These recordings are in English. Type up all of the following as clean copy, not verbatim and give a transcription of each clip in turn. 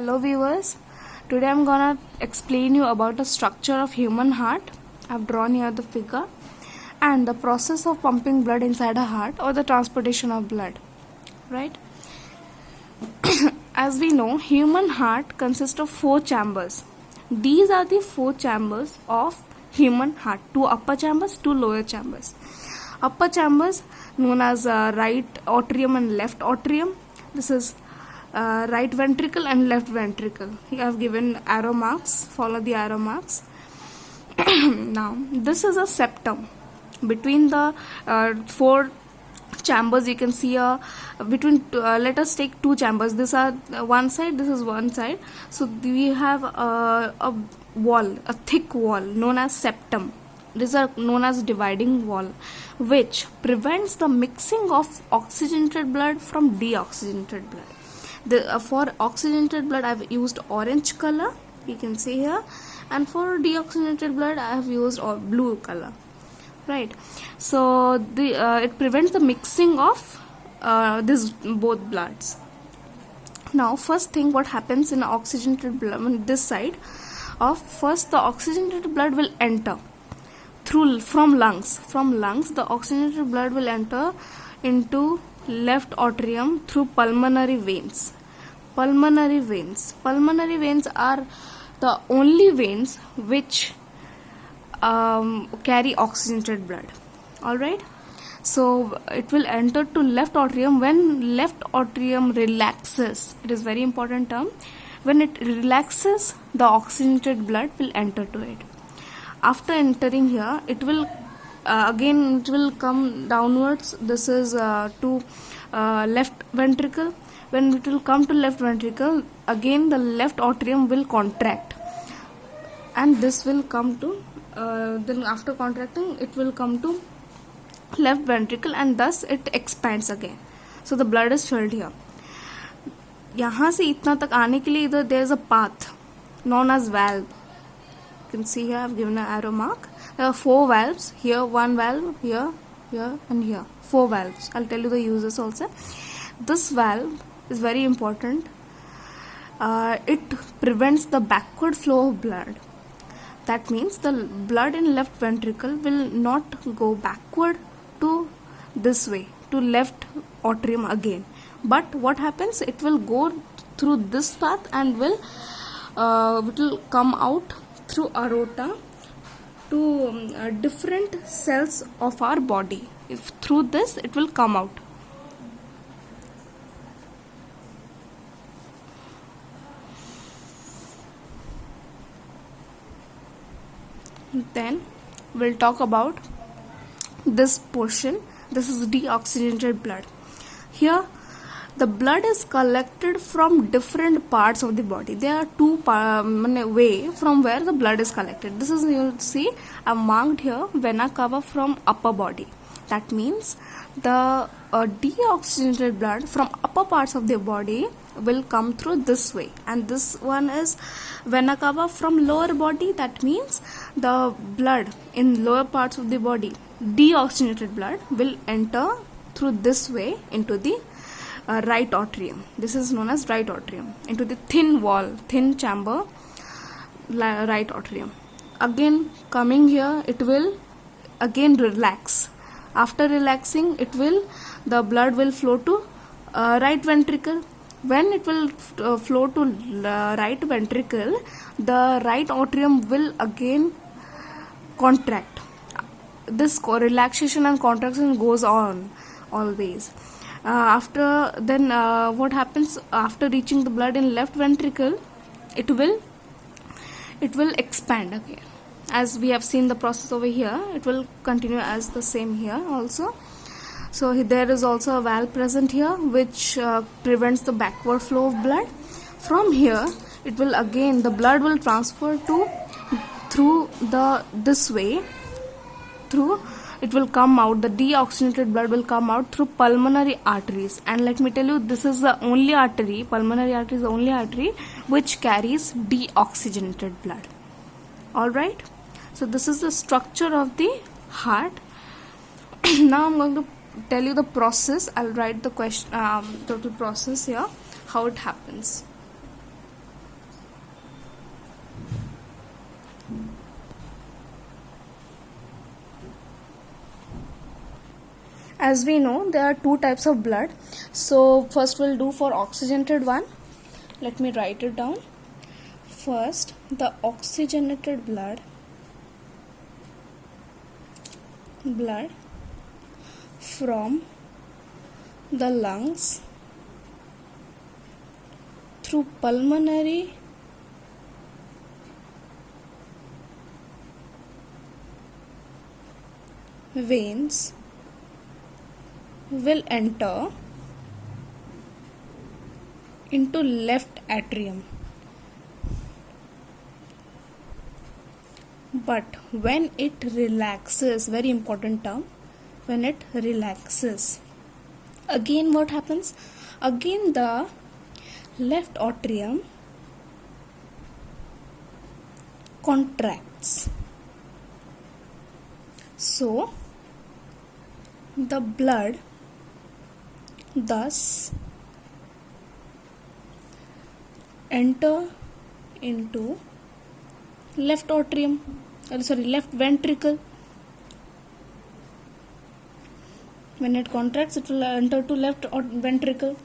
Hello viewers, today I'm gonna explain you about the structure of human heart. I've drawn here the figure and the process of pumping blood inside a heart or the transportation of blood, right? As we know, human heart consists of 4 chambers. These are the 4 chambers of human heart, 2 upper chambers, 2 lower chambers. Upper chambers known as right atrium and left atrium. This is right ventricle and left ventricle. Here I have given arrow marks. Follow the arrow marks. Now this is a septum. Between the 4 chambers you can see let us take 2 chambers. These are one side, this is one side. So we have a wall, a thick wall known as septum. These are known as dividing wall, which prevents the mixing of oxygenated blood from deoxygenated blood. For oxygenated blood I have used orange color, you can see here, and for deoxygenated blood I have used blue color, right? So it prevents the mixing of both bloods. Now first thing, what happens in oxygenated blood on this side of, first the oxygenated blood will enter from lungs. From lungs the oxygenated blood will enter into left atrium through pulmonary veins. Pulmonary veins are the only veins which carry oxygenated blood. Alright, so it will enter to left atrium. When left atrium relaxes, it is very important term, when it relaxes, the oxygenated blood will enter to it. After entering here, it will again it will come downwards. This is to left ventricle. When it will come to left ventricle, again the left atrium will contract, and this will come to then after contracting it will come to left ventricle, and thus it expands again. So the blood is filled here. यहाँ से इतना तक आने के लिए इधर there is a path known as valve. You can see here I have given an arrow mark. There are 4 valves here, 1 valve here, here and here. 4 valves. I'll tell you the uses also. This valve is very important. It prevents the backward flow of blood. That means the blood in left ventricle will not go backward to this way, to left atrium again. But what happens? It will go through this path and it will come out through aorta to different cells of our body. If through this it will come out. Then we'll talk about this portion. This is deoxygenated blood. Here the blood is collected from different parts of the body. There are 2 way from where the blood is collected. This is, you will see I have marked here vena cava from upper body. That means the deoxygenated blood from upper parts of the body will come through this way, and this one is vena cava from lower body. That means the blood in lower parts of the body, deoxygenated blood, will enter through this way into the right atrium. This is known as right atrium, into the thin wall, thin chamber, right atrium. Again coming here, it will again relax. After relaxing, the blood will flow to right ventricle. When it will flow to right ventricle, the right atrium will again contract. This relaxation and contraction goes on always. What happens after reaching the blood in left ventricle? It will expand again. As we have seen the process over here, it will continue as the same here also. So there is also a valve present here which prevents the backward flow of blood. From here it will again, the blood will transfer through this way, it will come out, the deoxygenated blood will come out through pulmonary arteries. And let me tell you, this is the only artery, pulmonary artery is the only artery which carries deoxygenated blood. Alright, so this is the structure of the heart. Now I'm going to tell you the process. I'll write the total process here, how it happens. As we know, there are two types of blood. So first we'll do for oxygenated one. Let me write it down. First, the oxygenated blood from the lungs through pulmonary veins will enter into left atrium. But when it relaxes, very important term, when it relaxes, again what happens? Again the left atrium contracts. So the blood thus enter into left ventricle. When it contracts, it will enter to left ventricle.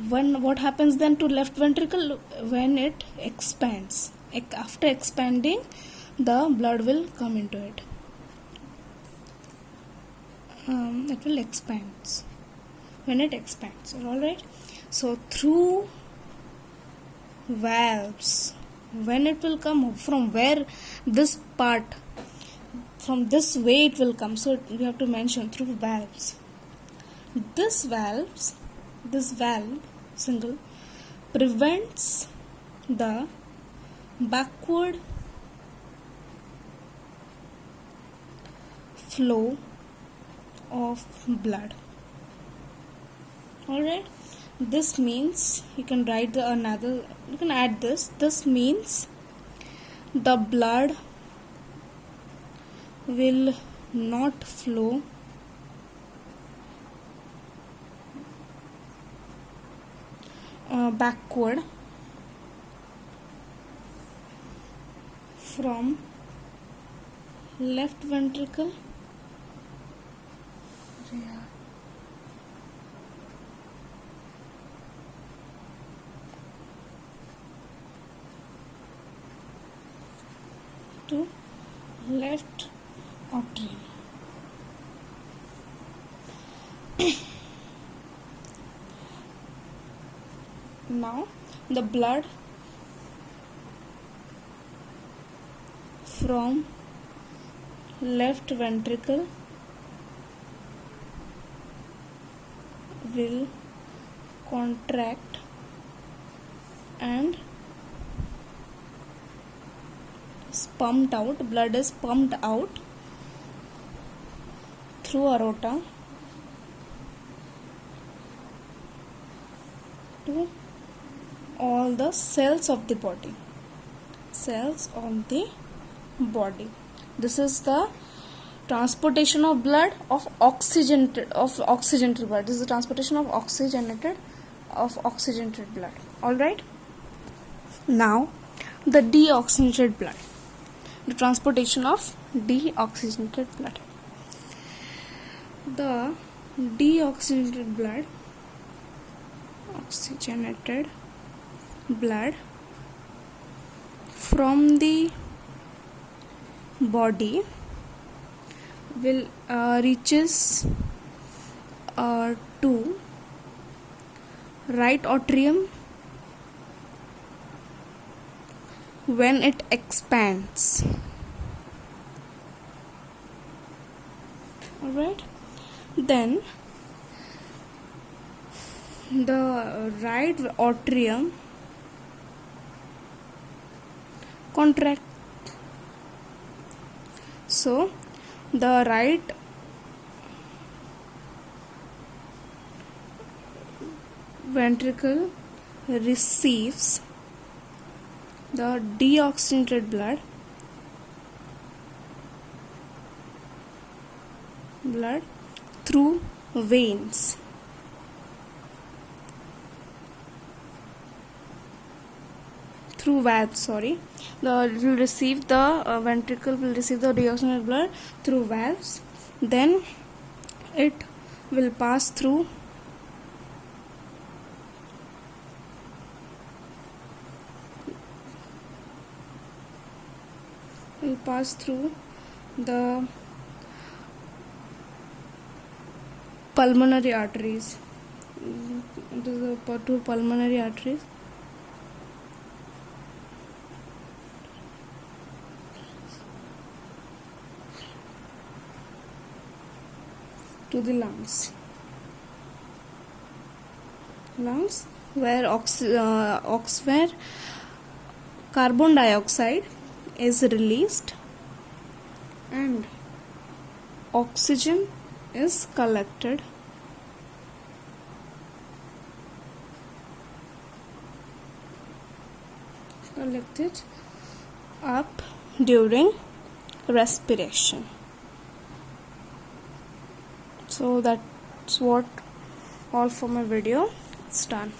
What happens then to left ventricle? When it expands, after expanding, the blood will come into it. It will expand when it expands. Alright. So through valves, when it will come, from where this part, from this way it will come. So we have to mention through valves. This valve single prevents the backward flow of blood. Alright, this means you can write you can add this means the blood will not flow backward from left ventricle to left atrium. Now the blood from left ventricle will contract and is pumped out. Blood is pumped out through aorta to all the cells of the body. This is the transportation of blood of oxygenated blood. This is the transportation of oxygenated blood. All right. Now the deoxygenated blood. The transportation of deoxygenated blood. The deoxygenated blood from the body will reaches to right atrium when it expands. Alright, then the right atrium contract. So the right ventricle receives the deoxygenated blood through veins. through valves, sorry, it will receive the ventricle will receive the deoxygenated blood through valves. Then it will pass through the pulmonary arteries. It is to pulmonary arteries. To the lungs where where carbon dioxide is released and oxygen is collected up during respiration. So that's what all for my video. It's done.